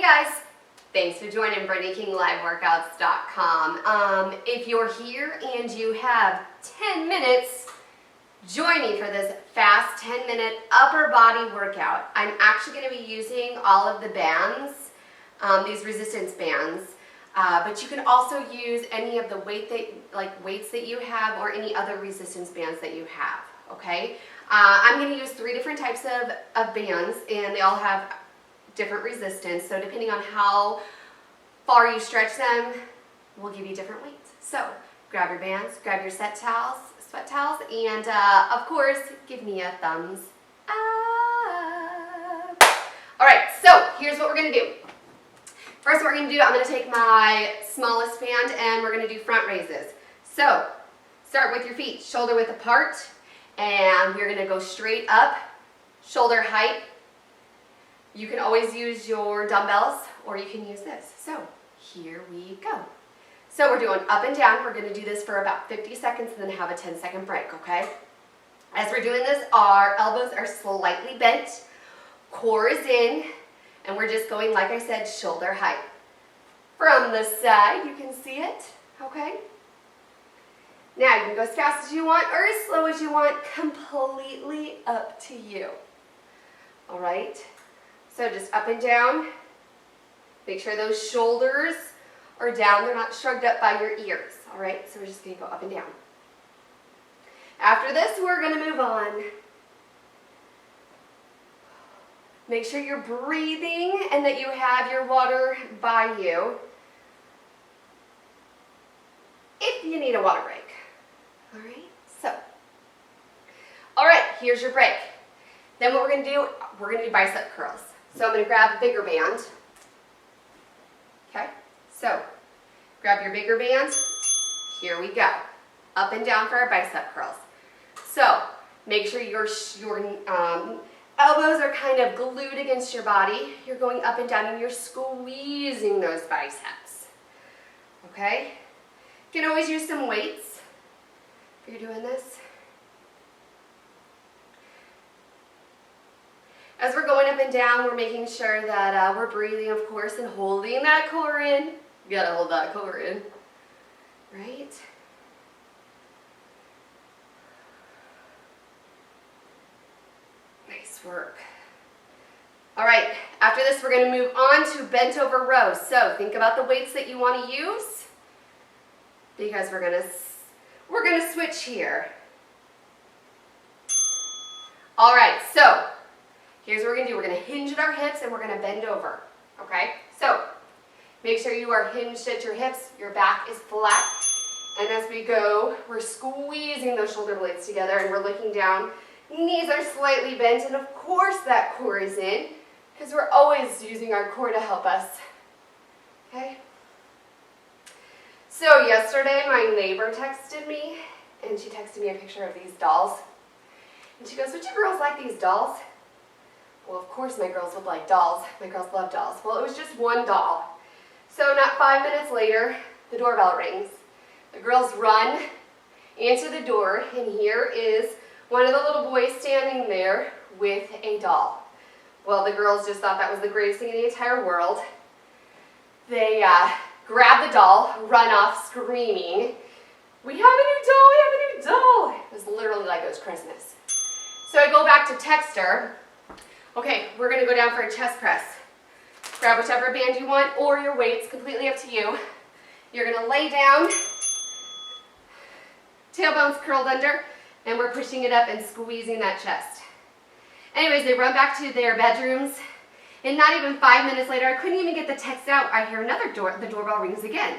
guys, thanks for joining BrittanyKingLiveWorkouts.com. If you're here and you have 10 minutes, join me for this fast 10-minute upper body workout. I'm actually going to be using all of the bands, these resistance bands, but you can also use any of the weights that you have or any other resistance bands that you have, okay? I'm going to use 3 different types of bands, and they all have different resistance, so depending on how far you stretch them, we'll give you different weights. So grab your bands, grab your sweat towels, and of course, give me a thumbs up. All right, so here's what we're going to do. First, what we're going to do, I'm going to take my smallest band and we're going to do front raises. So start with your feet shoulder width apart, and we're going to go straight up, shoulder height. You can always use your dumbbells or you can use this. So here we go. So we're doing up and down. We're going to do this for about 50 seconds and then have a 10-second break, okay? As we're doing this, our elbows are slightly bent, core is in, and we're just going, like I said, shoulder height. From the side, you can see it, okay? Now you can go as fast as you want or as slow as you want, completely up to you. All right? So just up and down. Make sure those shoulders are down. They're not shrugged up by your ears. All right? So we're just going to go up and down. After this, we're going to move on. Make sure you're breathing and that you have your water by you if you need a water break. All right? So, all right, here's your break. Then what we're going to do bicep curls. So I'm going to grab a bigger band. Okay? So, grab your bigger band. Here we go. Up and down for our bicep curls. So, make sure your elbows are kind of glued against your body. You're going up and down and you're squeezing those biceps. Okay? You can always use some weights if you're doing this. As we're going up and down, we're making sure that we're breathing, of course, and holding that core in. You gotta hold that core in, right? Nice work. All right, after this, we're gonna move on to bent over rows. So think about the weights that you wanna use, because we're gonna switch here. All right, so here's what we're going to do. We're going to hinge at our hips and we're going to bend over, okay? So make sure you are hinged at your hips, your back is flat, and as we go, we're squeezing those shoulder blades together and we're looking down. Knees are slightly bent, and of course that core is in, because we're always using our core to help us, okay? So yesterday my neighbor texted me, and she texted me a picture of these dolls, and she goes, "Would you girls like these dolls?" Well, of course my girls would like dolls. My girls love dolls. Well, it was just one doll. So not 5 minutes later, the doorbell rings. The girls run, answer the door, and here is one of the little boys standing there with a doll. Well, the girls just thought that was the greatest thing in the entire world. They grab the doll, run off screaming, "We have a new doll, we have a new doll!" It was literally like it was Christmas. So I go back to text her. Okay, we're going to go down for a chest press. Grab whichever band you want or your weights, completely up to you. You're going to lay down, tailbones curled under, and we're pushing it up and squeezing that chest. Anyways, they run back to their bedrooms, and not even 5 minutes later, I couldn't even get the text out. I hear the doorbell rings again.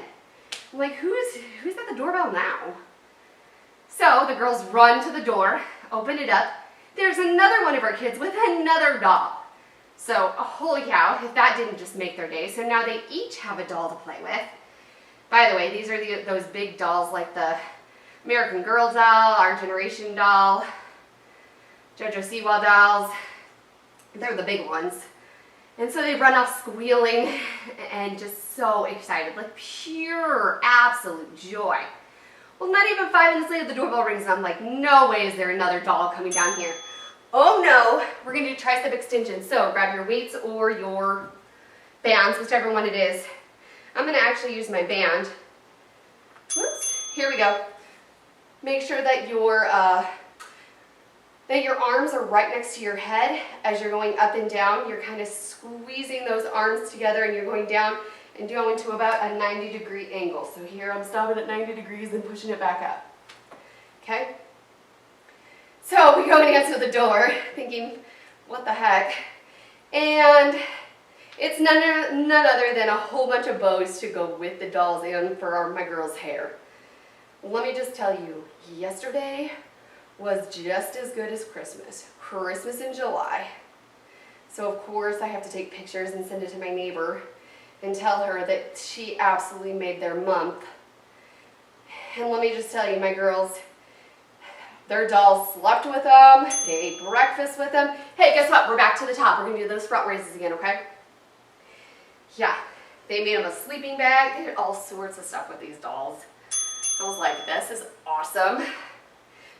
I'm like, who's at the doorbell now? So the girls run to the door, open it up. There's another one of our kids with another doll. So, holy cow, if that didn't just make their day. So now they each have a doll to play with. By the way, these are those big dolls like the American Girl doll, Our Generation doll, JoJo Siwa dolls. They're the big ones. And so they run off squealing and just so excited, like pure, absolute joy. Well, not even 5 minutes later, the doorbell rings, and I'm like, no way is there another doll coming down here. Oh no, we're going to do tricep extensions. So grab your weights or your bands, whichever one it is. I'm going to actually use my band. Whoops, here we go. Make sure that your arms are right next to your head as you're going up and down. You're kind of squeezing those arms together and you're going down and going to about a 90-degree angle. So here I'm stopping at 90 degrees and pushing it back up. Okay? So we go and answer the door thinking, what the heck? And it's none other than a whole bunch of bows to go with the dolls and for my girl's hair. Let me just tell you, yesterday was just as good as Christmas. Christmas in July. So of course I have to take pictures and send it to my neighbor and tell her that she absolutely made their month. And let me just tell you, my girls, their dolls slept with them, they ate breakfast with them. Hey, guess what? We're back to the top. We're gonna do those front raises again, okay? Yeah, they made them a sleeping bag. They did all sorts of stuff with these dolls. I was like, this is awesome.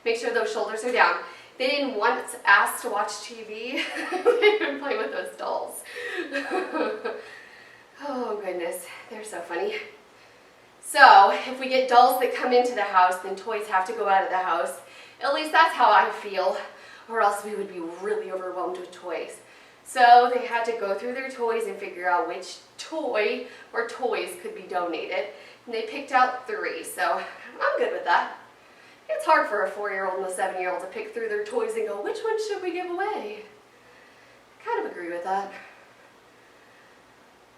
Make sure those shoulders are down. They didn't once ask to watch TV. They didn't play with those dolls. Oh goodness, they're so funny. So if we get dolls that come into the house, then toys have to go out of the house. At least that's how I feel, or else we would be really overwhelmed with toys. So they had to go through their toys and figure out which toy or toys could be donated. And they picked out 3, so I'm good with that. It's hard for a 4-year-old and a 7-year-old to pick through their toys and go, which one should we give away? I kind of agree with that.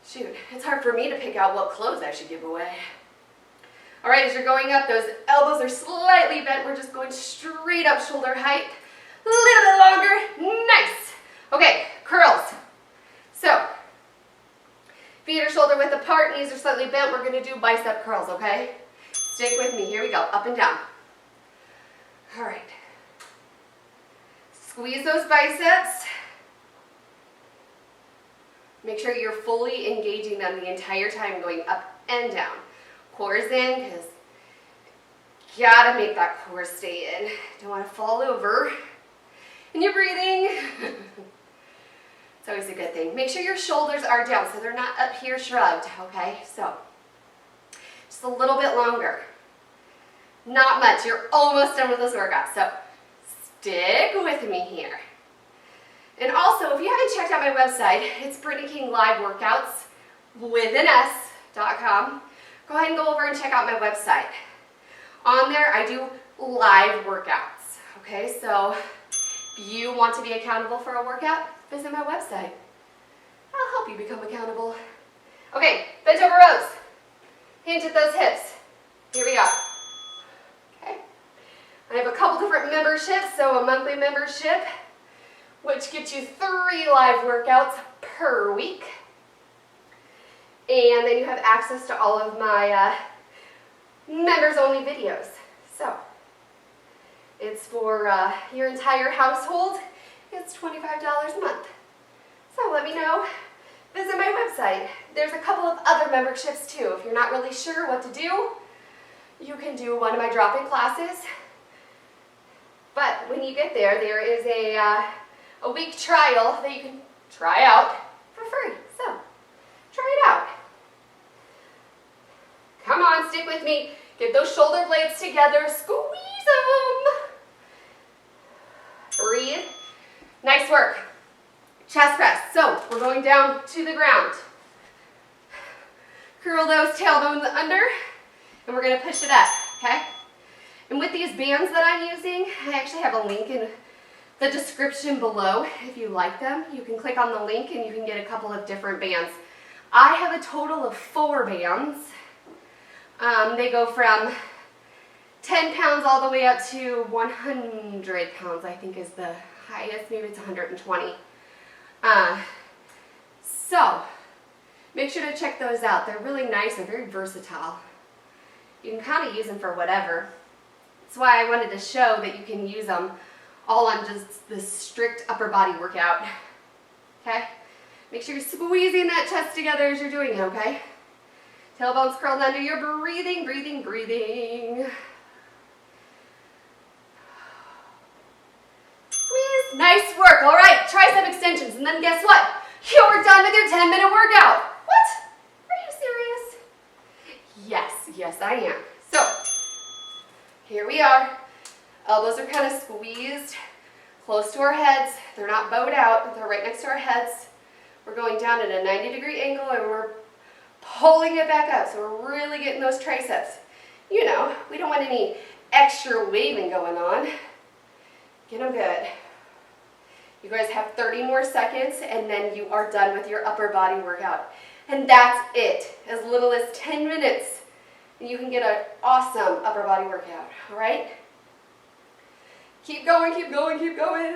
Shoot, it's hard for me to pick out what clothes I should give away. All right, as you're going up, those elbows are slightly bent. We're just going straight up shoulder height. A little bit longer. Nice. Okay, curls. So, feet are shoulder width apart, knees are slightly bent. We're going to do bicep curls, okay? Stick with me. Here we go. Up and down. All right. Squeeze those biceps. Make sure you're fully engaging them the entire time, going up and down. Core is in, because you gotta make that core stay in. Don't want to fall over. And you're breathing. It's always a good thing. Make sure your shoulders are down so they're not up here shrugged, okay? So, just a little bit longer. Not much. You're almost done with this workout. So, stick with me here. And also, if you haven't checked out my website, it's BrittanyKingLiveWorkouts with an S.com. Go ahead and go over and check out my website. On there, I do live workouts. Okay, so if you want to be accountable for a workout, visit my website. I'll help you become accountable. Okay, bent over rows. Hinge at those hips. Here we go. Okay. I have a couple different memberships, so a monthly membership, which gets you 3 live workouts per week. And then you have access to all of my members-only videos. So, it's for your entire household. It's $25 a month. So let me know. Visit my website. There's a couple of other memberships too. If you're not really sure what to do, you can do one of my drop-in classes. But when you get there, there is a week trial that you can try out for free. So, try it out. Come on, stick with me. Get those shoulder blades together. Squeeze them. Breathe. Nice work. Chest press. So, we're going down to the ground. Curl those tailbones under, and we're going to push it up, okay? And with these bands that I'm using, I actually have a link in the description below. If you like them, you can click on the link and you can get a couple of different bands. I have a total of 4 bands. They go from 10 pounds all the way up to 100 pounds, I think is the highest. Maybe it's 120. So, make sure to check those out. They're really nice and very versatile. You can kind of use them for whatever. That's why I wanted to show that you can use them all on just this strict upper body workout. Okay? Make sure you're squeezing that chest together as you're doing it, okay? Tailbones curled under. You're breathing, breathing, breathing. Squeeze. Nice work. All right, tricep extensions. And then guess what? You're done with your 10-minute workout. Yes, I am. So, here we are. Elbows are kind of squeezed close to our heads. They're not bowed out. They're right next to our heads. We're going down at a 90-degree angle and we're pulling it back up. So we're really getting those triceps. You know, we don't want any extra waving going on. Get them good. You guys have 30 more seconds and then you are done with your upper body workout. And that's it. As little as 10 minutes. And you can get an awesome upper body workout. All right? Keep going, keep going, keep going.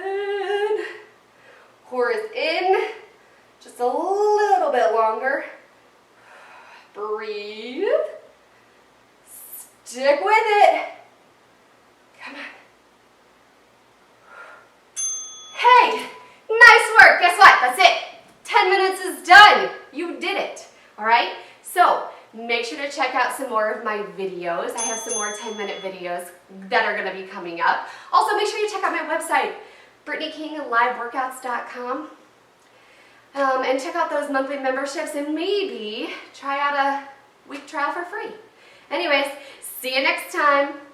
Core is in. Just a little bit longer. Breathe. Stick with it. Come on. Hey, nice work. Guess what? That's it. 10 minutes is done. You did it. All right? So, make sure to check out some more of my videos. I have some more 10-minute videos that are going to be coming up. Also, make sure you check out my website, BrittanyKingLiveWorkouts.com. And check out those monthly memberships and maybe try out a week trial for free. Anyways, see you next time.